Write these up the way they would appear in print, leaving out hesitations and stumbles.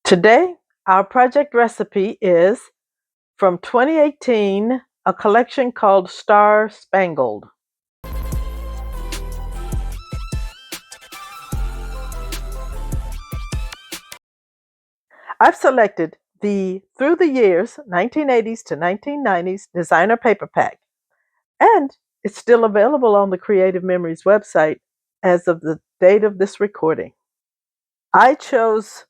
Today, our project recipe is from 2018, a collection called Spangled. I've selected the Through the Years 1980s to 1990s designer paper pack, and it's still available on the Creative Memories website as of the date of this recording. I chose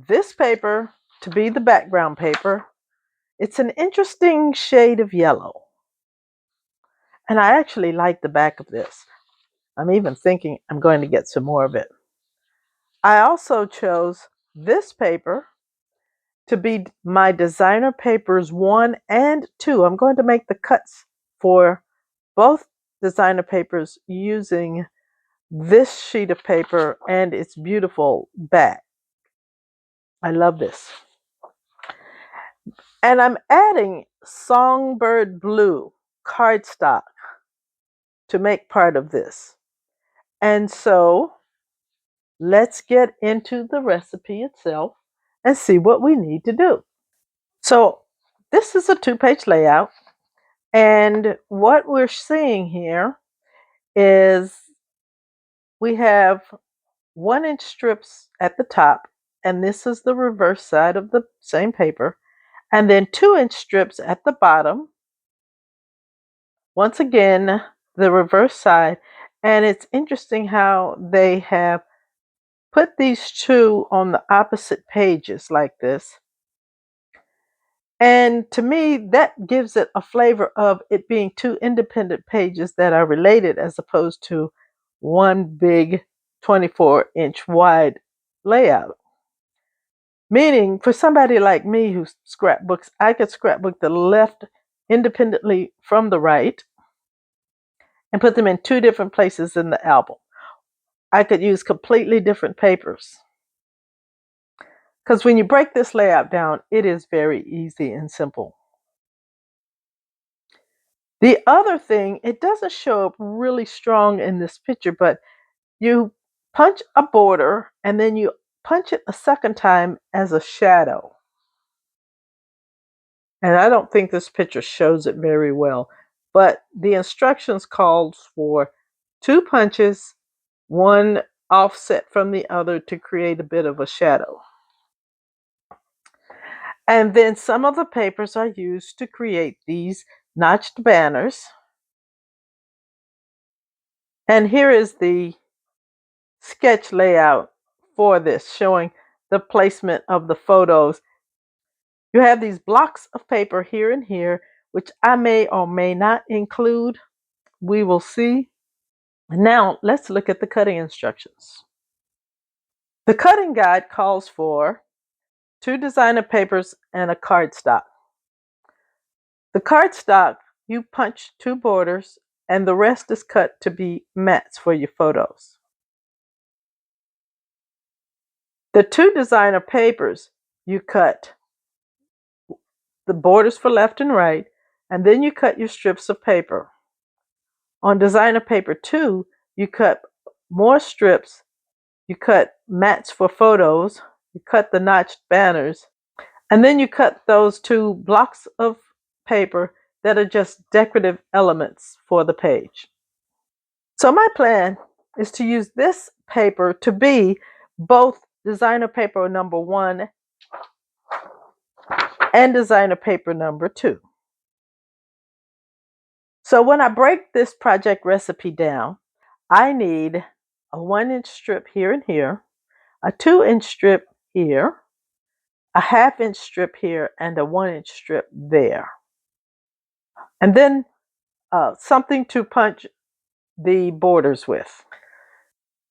this paper to be the background paper. It's an interesting shade of yellow, and I actually like the back of this. I'm even thinking I'm going to get some more of it. I also chose this paper to be my designer papers 1 and 2. I'm going to make the cuts for both designer papers using this sheet of paper and its beautiful back. I love this. And I'm adding Songbird Blue cardstock to make part of this. And so let's get into the recipe itself and see what we need to do. So this is a 2-page layout, and what we're seeing here is we have 1-inch strips at the top, and this is the reverse side of the same paper, and then 2-inch strips at the bottom. Once again, the reverse side, and it's interesting how they have put these two on the opposite pages like this. And to me, that gives it a flavor of it being 2 independent pages that are related as opposed to one big 24-inch wide layout. Meaning, for somebody like me who scrapbooks, I could scrapbook the left independently from the right and put them in 2 different places in the album. I could use completely different papers. Because when you break this layout down, it is very easy and simple. The other thing, it doesn't show up really strong in this picture, but you punch a border and then you punch it a second time as a shadow. And I don't think this picture shows it very well, but the instructions calls for 2 punches, one offset from the other to create a bit of a shadow. And then some of the papers are used to create these notched banners. And here is the sketch layout for this, showing the placement of the photos. You have these blocks of paper here and here, which I may or may not include. We will see. Now, let's look at the cutting instructions. The cutting guide calls for 2 designer papers and a cardstock. The cardstock, you punch 2 borders, and the rest is cut to be mats for your photos. The 2 designer papers, you cut the borders for left and right, and then you cut your strips of paper. On designer paper 2, you cut more strips, you cut mats for photos, you cut the notched banners, and then you cut those 2 blocks of paper that are just decorative elements for the page. So my plan is to use this paper to be both designer paper number 1 and designer paper number 2. So when I break this project recipe down, I need a 1-inch strip here and here, a 2-inch strip here, a 1/2-inch strip here, and a 1-inch strip there. And then something to punch the borders with.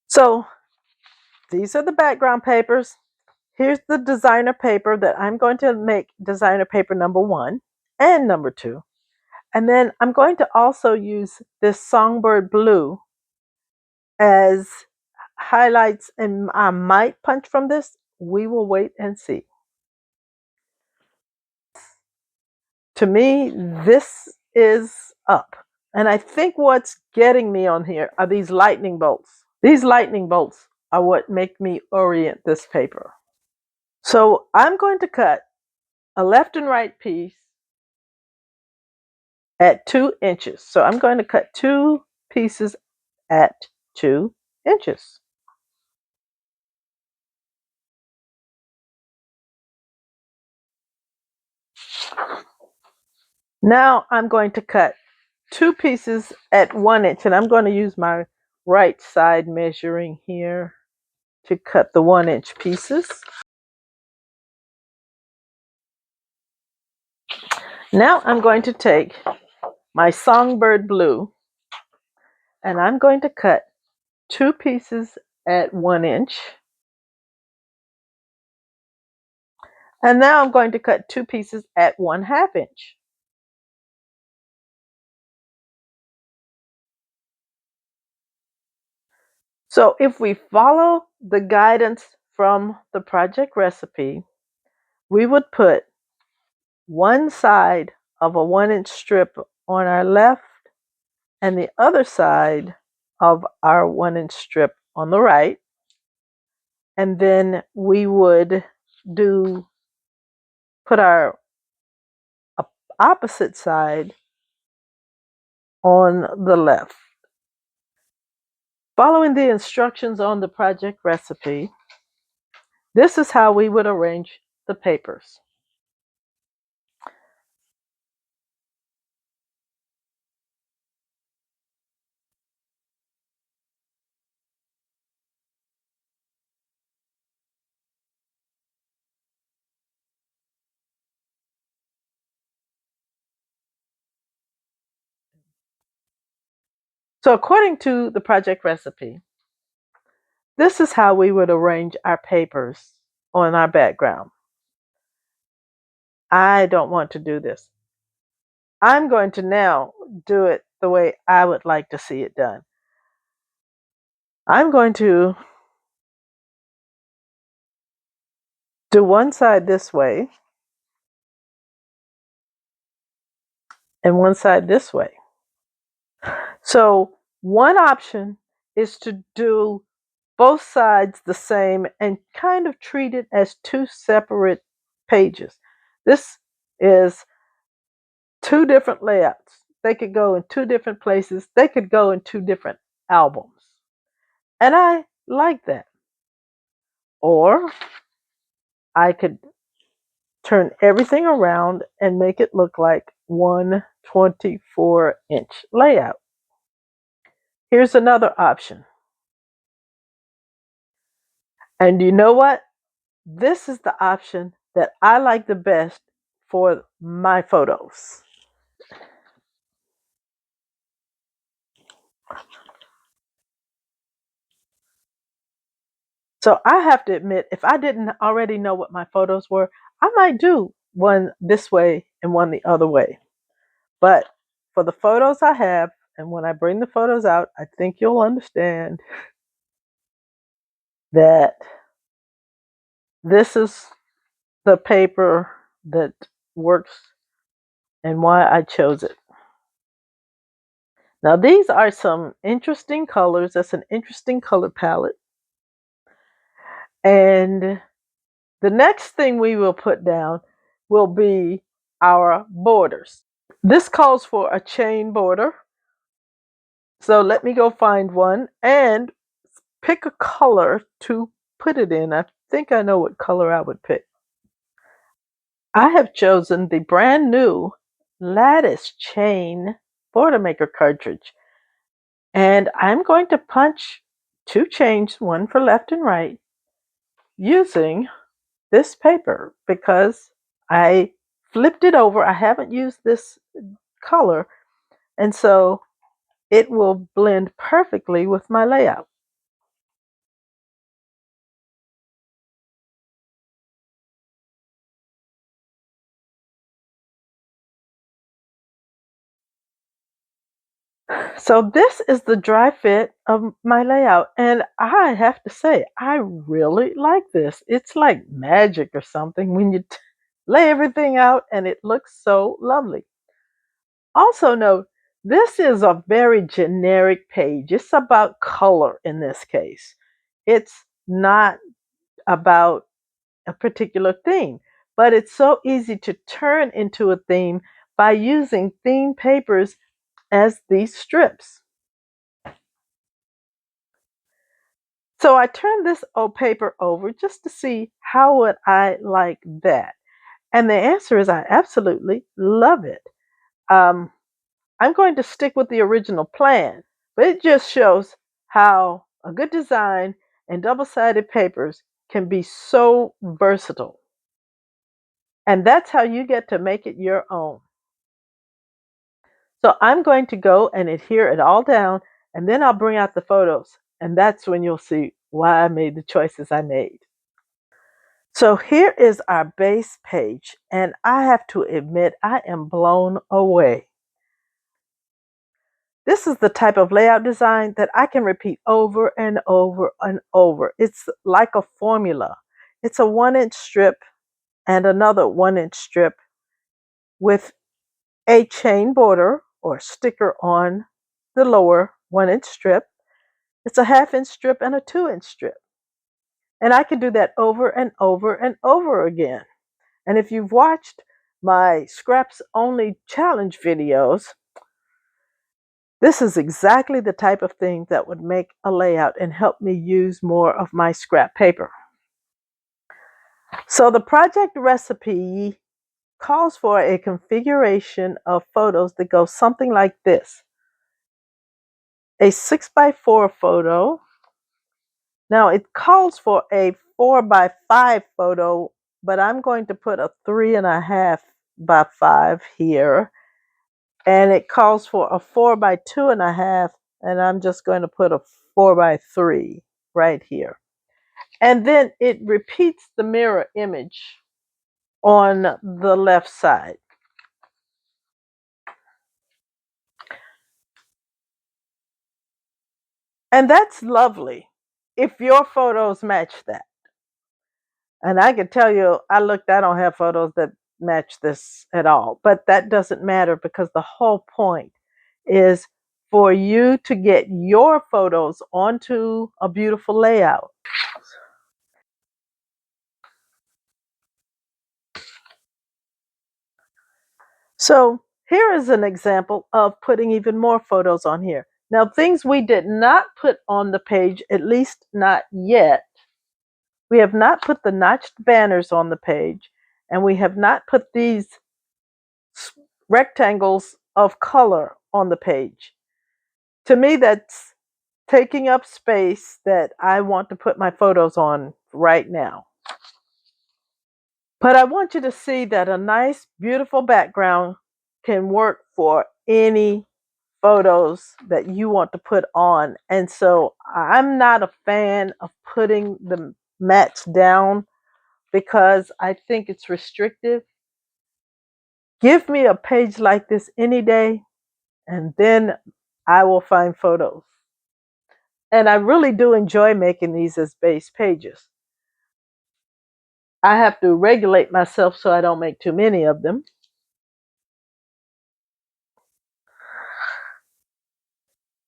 So these are the background papers. Here's the designer paper that I'm going to make designer paper number 1 and number 2. And then I'm going to also use this Songbird Blue as highlights, and I might punch from this. We will wait and see. To me, this is up. And I think what's getting me on here are these lightning bolts. These lightning bolts are what make me orient this paper. So I'm going to cut a left and right piece at 2 inches. So I'm going to cut 2 pieces at 2 inches. Now I'm going to cut 2 pieces at 1 inch, and I'm going to use my right side measuring here to cut the 1-inch pieces. Now I'm going to take my songbird blue, and I'm going to cut 2 pieces at 1 inch. And now I'm going to cut 2 pieces at 1/2 inch. So if we follow the guidance from the project recipe, we would put one side of a 1-inch strip on our left and the other side of our 1-inch strip on the right. And then we would put our opposite side on the left. Following the instructions on the project recipe, this is how we would arrange the papers. So according to the project recipe, this is how we would arrange our papers on our background. I don't want to do this. I'm going to now do it the way I would like to see it done. I'm going to do one side this way and one side this way. So one option is to do both sides the same and kind of treat it as 2 separate pages. This is 2 different layouts. They could go in 2 different places. They could go in 2 different albums. And I like that. Or I could turn everything around and make it look like one 24-inch layout. Here's another option. And you know what? This is the option that I like the best for my photos. So I have to admit, if I didn't already know what my photos were, I might do one this way and one the other way. But for the photos I have, and when I bring the photos out, I think you'll understand that this is the paper that works and why I chose it. Now these are some interesting colors. That's an interesting color palette. And the next thing we will put down will be our borders. This calls for a chain border. So let me go find one and pick a color to put it in. I think I know what color I would pick. I have chosen the brand new lattice chain border maker cartridge. And I'm going to punch 2 chains, one for left and right, using this paper because I flipped it over. I haven't used this color, and so it will blend perfectly with my layout. So this is the dry fit of my layout, and I have to say, I really like this. It's like magic or something when you lay everything out and it looks so lovely. Also note, this is a very generic page. It's about color in this case. It's not about a particular theme, but it's so easy to turn into a theme by using theme papers as these strips. So I turned this old paper over just to see how would I like that. And the answer is I absolutely love it. Um, I'm going to stick with the original plan, but it just shows how a good design and double-sided papers can be so versatile. And that's how you get to make it your own. So I'm going to go and adhere it all down, and then I'll bring out the photos. And that's when you'll see why I made the choices I made. So here is our base page, and I have to admit I am blown away. This is the type of layout design that I can repeat over and over and over. It's like a formula. It's a 1-inch strip and another 1-inch strip with a chain border or sticker on the lower 1-inch strip. It's a 1/2-inch strip and a 2-inch strip. And I can do that over and over and over again. And if you've watched my Scraps Only Challenge videos, this is exactly the type of thing that would make a layout and help me use more of my scrap paper. So the project recipe calls for a configuration of photos that goes something like this. A 6x4 photo. Now it calls for a 4x5 photo, but I'm going to put a 3.5x5 here. And it calls for a 4x2.5, and I'm just going to put a 4x3 right here. And then it repeats the mirror image on the left side. And that's lovely if your photos match that. And I can tell you, I don't have photos that match this at all. But that doesn't matter because the whole point is for you to get your photos onto a beautiful layout. So here is an example of putting even more photos on here. Now, things we did not put on the page, at least not yet. We have not put the notched banners on the page, and we have not put these rectangles of color on the page. To me, that's taking up space that I want to put my photos on right now. But I want you to see that a nice, beautiful background can work for any photos that you want to put on. And so I'm not a fan of putting the mats down because I think it's restrictive. Give me a page like this any day, and then I will find photos. And I really do enjoy making these as base pages. I have to regulate myself so I don't make too many of them.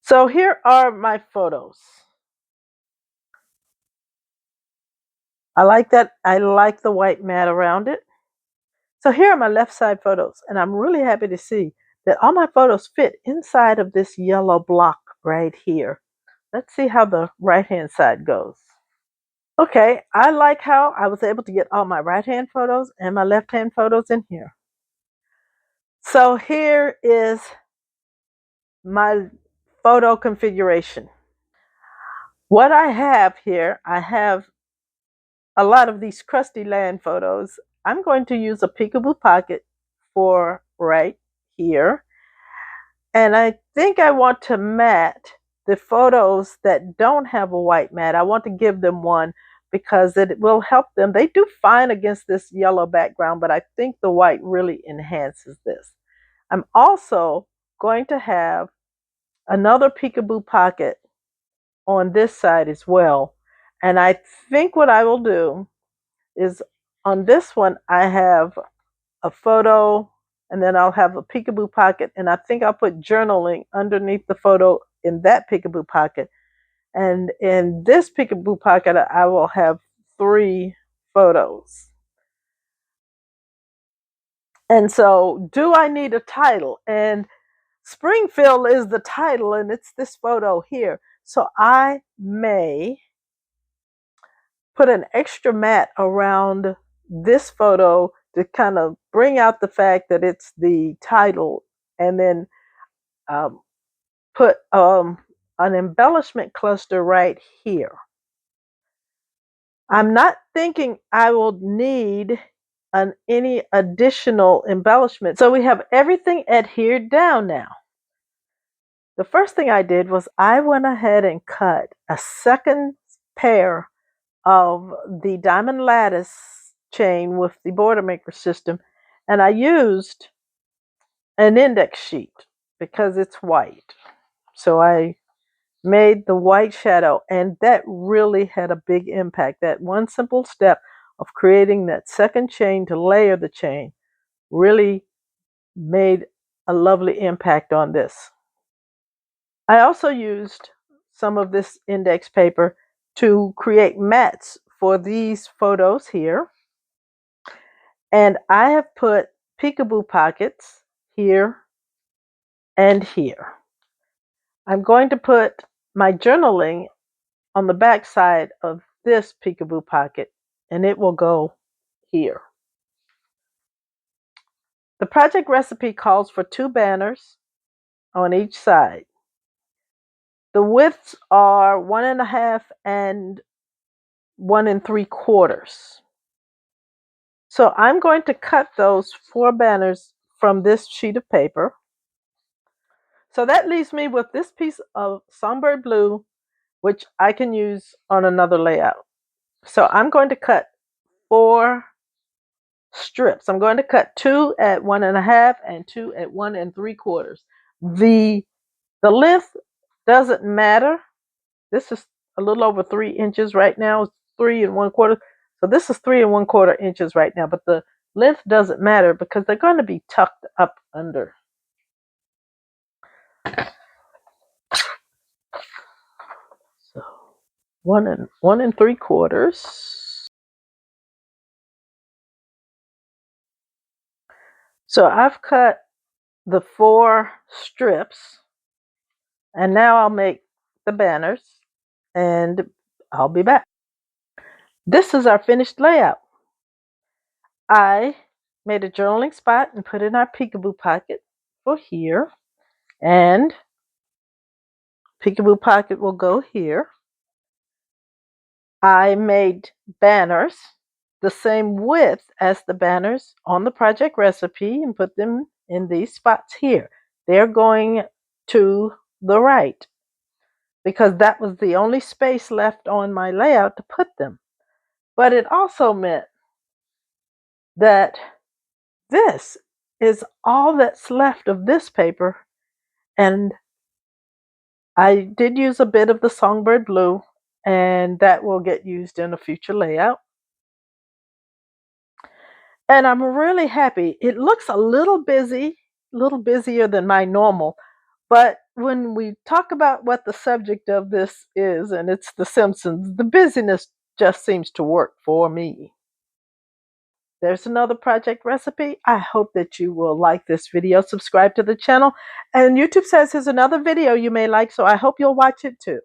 So here are my photos. I like that. I like the white mat around it. So here are my left side photos, and I'm really happy to see that all my photos fit inside of this yellow block right here. Let's see how the right hand side goes. Okay, I like how I was able to get all my right hand photos and my left hand photos in here. So here is my photo configuration. What I have here, I have a lot of these crusty land photos. I'm going to use a peekaboo pocket for right here. And I think I want to mat the photos that don't have a white mat. I want to give them one because it will help them. They do fine against this yellow background, but I think the white really enhances this. I'm also going to have another peekaboo pocket on this side as well. And I think what I will do is on this one, I have a photo and then I'll have a peekaboo pocket. And I think I'll put journaling underneath the photo in that peekaboo pocket. And in this peekaboo pocket, I will have 3 photos. And so, do I need a title? And Springfield is the title, and it's this photo here. So I may put an extra mat around this photo to kind of bring out the fact that it's the title, and then um, put an embellishment cluster right here. I'm not thinking I will need any additional embellishment. So we have everything adhered down now. The first thing I did was I went ahead and cut a second pair of the diamond lattice chain with the border maker system, and I used an index sheet because it's white. So I made the white shadow, and that really had a big impact. That one simple step of creating that second chain to layer the chain really made a lovely impact on this. I also used some of this index paper to create mats for these photos here. And I have put peekaboo pockets here and here. I'm going to put my journaling on the back side of this peekaboo pocket, and it will go here. The project recipe calls for 2 banners on each side. The widths are 1.5 and 1 3/4. So I'm going to cut those 4 banners from this sheet of paper. So that leaves me with this piece of songbird blue, which I can use on another layout. So I'm going to cut 4 strips. I'm going to cut 2 at 1.5 and 2 at 1 3/4. The length doesn't matter. This is a little over 3 inches right now. It's 3 1/4. So this is 3 1/4 inches right now, but the length doesn't matter because they're going to be tucked up under. So 1 3/4. So I've cut the 4 strips, and now I'll make the banners, and I'll be back. This is our finished layout. I made a journaling spot and put in our peekaboo pocket for here, and peekaboo pocket will go here. I made banners the same width as the banners on the project recipe and put them in these spots here. They're going to the right because that was the only space left on my layout to put them. But it also meant that this is all that's left of this paper, and I did use a bit of the songbird blue, and that will get used in a future layout. And I'm really happy. It looks a little busy, a little busier than my normal, but when we talk about what the subject of this is, and it's The Simpsons, the busyness just seems to work for me. There's another project recipe. I hope that you will like this video, subscribe to the channel, and YouTube says here's another video you may like, so I hope you'll watch it too.